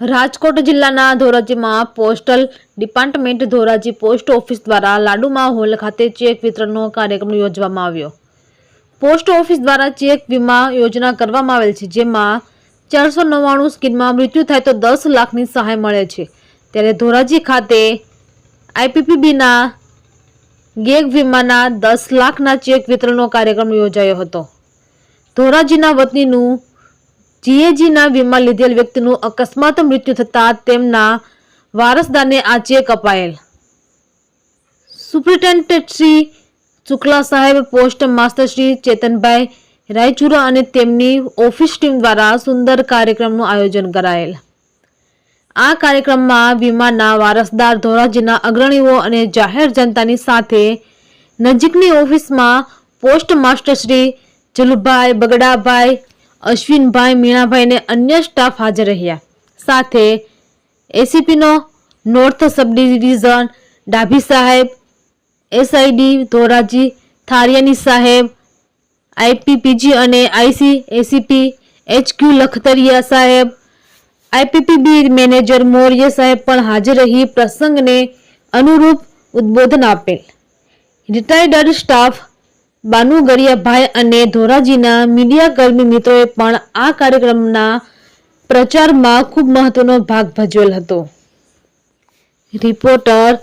રાજકોટ જિલ્લાના ધોરાજીમાં postal department Dhoraji post office દ્વારા લાડુમા હોલ ખાતે ચેક વિતરણનો કાર્યક્રમ યોજવામાં આવ્યો। પોસ્ટ ઓફિસ દ્વારા ચેક વીમા યોજના કરવામાં આવેલ છે, જેમાં 499 સ્કીમમાં મૃત્યુ થાય તો 10 લાખની સહાય મળે છે। ત્યારે ધોરાજી ખાતે આઈપીપીબીના ગેગ વીમાના 10 લાખના ચેક વિતરણનો કાર્યક્રમ યોજાયો હતો। ધોરાજીના વતનીનું જીએજીના વીમા લીધેલ વ્યક્તિનું અકસ્માત મૃત્યુ થતાં તેમના વારસદારને આ ચેક અપાયેલ। સુપ્રિન્ટેન્ડન્ટ શ્રી શુક્લા સાહેબ, પોસ્ટ માસ્ટર શ્રી ચેતનભાઈ રાયચુરા અને તેમની ઓફિસ ટીમ દ્વારા સુંદર કાર્યક્રમનું આયોજન કરાયેલ। આ કાર્યક્રમમાં વીમાના વારસદાર, ધોરાજીના અગ્રણીઓ અને જાહેર જનતાની સાથે નજીકની ઓફિસમાં પોસ્ટ માસ્ટર શ્રી જલુભાઈ, બગડાભાઈ, અશ્વિનભાઈ, મીણાભાઈ અને અન્ય સ્ટાફ હાજર રહ્યા। સાથે એસીપીનો નોર્થ સબ ડિવિઝન ડાભી સાહેબ, એસઆઈડી ધોરાજી થારિયાની સાહેબ, આઈપીપીજી અને આઈસી એસીપી એચક્યુ લખતરિયા સાહેબ, આઈપીપીબી મેનેજર મૌર્ય સાહેબ પણ હાજર રહી પ્રસંગને અનુરૂપ ઉદ્બોધન આપેલ। રિટાયર્ડ સ્ટાફ બાનુગરિયાભાઈ અને ધોરાજીના મીડિયા કર્મી મિત્રોએ પણ આ કાર્યક્રમના પ્રચારમાં ખૂબ મહત્વનો ભાગ ભજવેલ હતો। રિપોર્ટર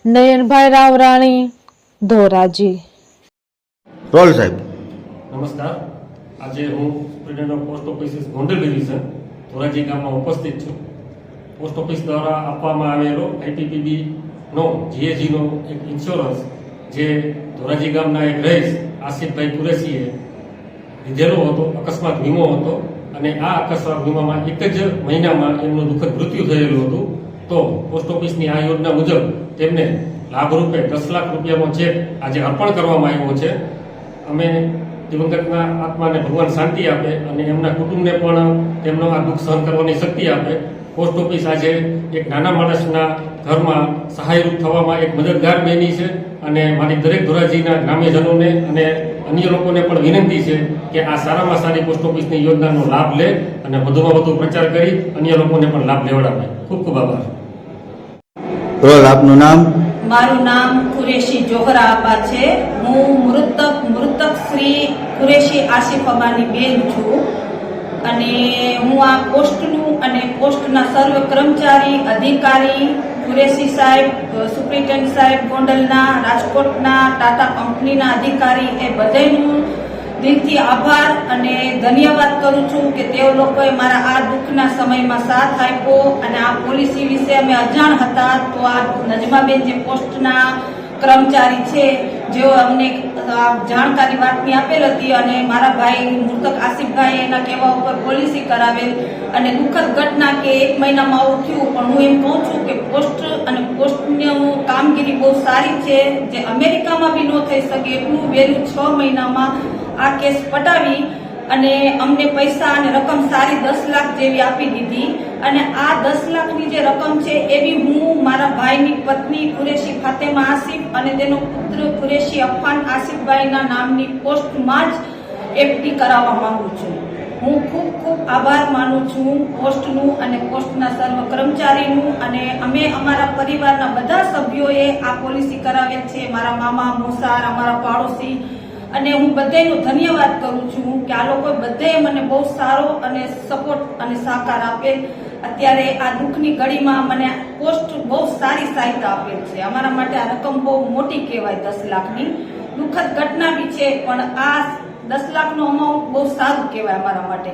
નયનભાઈ રાવરાણી, ધોરાજી। રોલ સાહેબ, નમસ્કાર। આજે હું superintendent of post office Gondal division Dhoraji ગામમાં ઉપસ્થિત છું। પોસ્ટ ઓફિસ દ્વારા આપવામાં આવેલો આઈપીપીબીનો જીએજીનો એક ઇન્સ્યોરન્સ જે ધોરાજી ગામના એક રહીશ આસિફભાઈ કુરેશીએ લીધેલો હતો, અકસ્માત વીમો હતો અને આ અકસ્માત વીમામાં એક જ મહિનામાં એમનું દુઃખદ મૃત્યુ થયેલું હતું। તો પોસ્ટ ઓફિસની આ યોજના મુજબ તેમને લાભરૂપે 10 લાખ રૂપિયાનો ચેક આજે અર્પણ કરવામાં આવ્યો છે। અમે દિવંગતના આત્માને ભગવાન શાંતિ આપે અને એમના કુટુંબને પણ તેમનો આ દુઃખ સહન કરવાની શક્તિ આપે। પોસ્ટ ઓફિસ આજે એક નાના માણસના ઘરમાં સહાયરૂપ થવામાં એક મદદગાર બની છે અને મારી દરેક ધોરાજીના ગ્રામ્યજનોને અને અન્ય લોકોને પણ વિનંતી છે કે આ સારામાં સારી પોસ્ટ ઓફિસની યોજનાનો લાભ લે અને વધુમાં વધુ પ્રચાર કરી અન્ય લોકોને પણ લાભ લેવડાવે। ખૂબ ખૂબ આભાર। રોલ આપનું નામ? મારું નામ કુરેશી જોહરા આપા છે। હું મૃતક શ્રી કુરેશી આસિફ અબાની બેન છું અને હું આ પોસ્ટનું અને પોસ્ટના સર્વ કર્મચારી, અધિકારી, કુરેશી સાહેબ, સુપ્રિન્ટેન્ડન્ટ સાહેબ ગોંડલના, રાજકોટના, ટાટા કંપનીના અધિકારી એ બધાનું દિલથી આભાર અને ધન્યવાદ કરું છું કે તેઓ લોકોએ મારા આ દુઃખના સમયમાં સાથ આપ્યો અને આ પોલિસી વિશે અમે અજાણ હતા। તો આ નજમાબેન જે પોસ્ટના કર્મચારી છે, જેઓ અમને જાણકારી વાતની આપેલ હતી અને મારા ભાઈ મૃતક આસિફભાઈ એના કહેવા ઉપર પોલિસી કરાવેલ અને દુઃખદ ઘટના કે 1 મહિનામાં આવું થયું। પણ હું એમ કહું છું કે પોસ્ટ અને પોસ્ટની કામગીરી બહુ સારી છે, જે અમેરિકામાં બી ન થઈ શકે એટલું વહેલું 6 મહિનામાં આ કેસ પટાવી અને અમને પૈસા અને રકમ સારી 10 લાખ જેવી આપી દીધી। અને આ 10 લાખની જે રકમ છે એ બી હું મારા ભાઈની પત્ની કુરેશી ફાતેમા આસિફ અને તેનો પુત્ર કુરેશી અફાન આસિફભાઈના નામની પોસ્ટમાં જ એફડી કરાવવા માંગુ છું। હું ખૂબ ખૂબ આભાર માનું છું પોસ્ટનું અને પોસ્ટના સર્વ કર્મચારીનું અને અમે અમારા પરિવારના બધા સભ્યોએ આ પોલિસી કરાવેલ છે। મારા મામા, મોસાર, અમારા પાડોશી અને હું બધાનો ધન્યવાદ કરું છું કે આ લોકો બધાએ મને બહુ સારો અને સપોર્ટ અને સહકાર આપેલ। અત્યારે આ દુઃખની ઘડીમાં મને પોસ્ટ બહુ સારી સહાયતા આપેલ છે। અમારા માટે આ રકમ બહુ મોટી કહેવાય, 10 લાખની દુઃખદ ઘટના બી છે, પણ આ 10 લાખનો અમાઉન્ટ બહુ સારું કહેવાય અમારા માટે।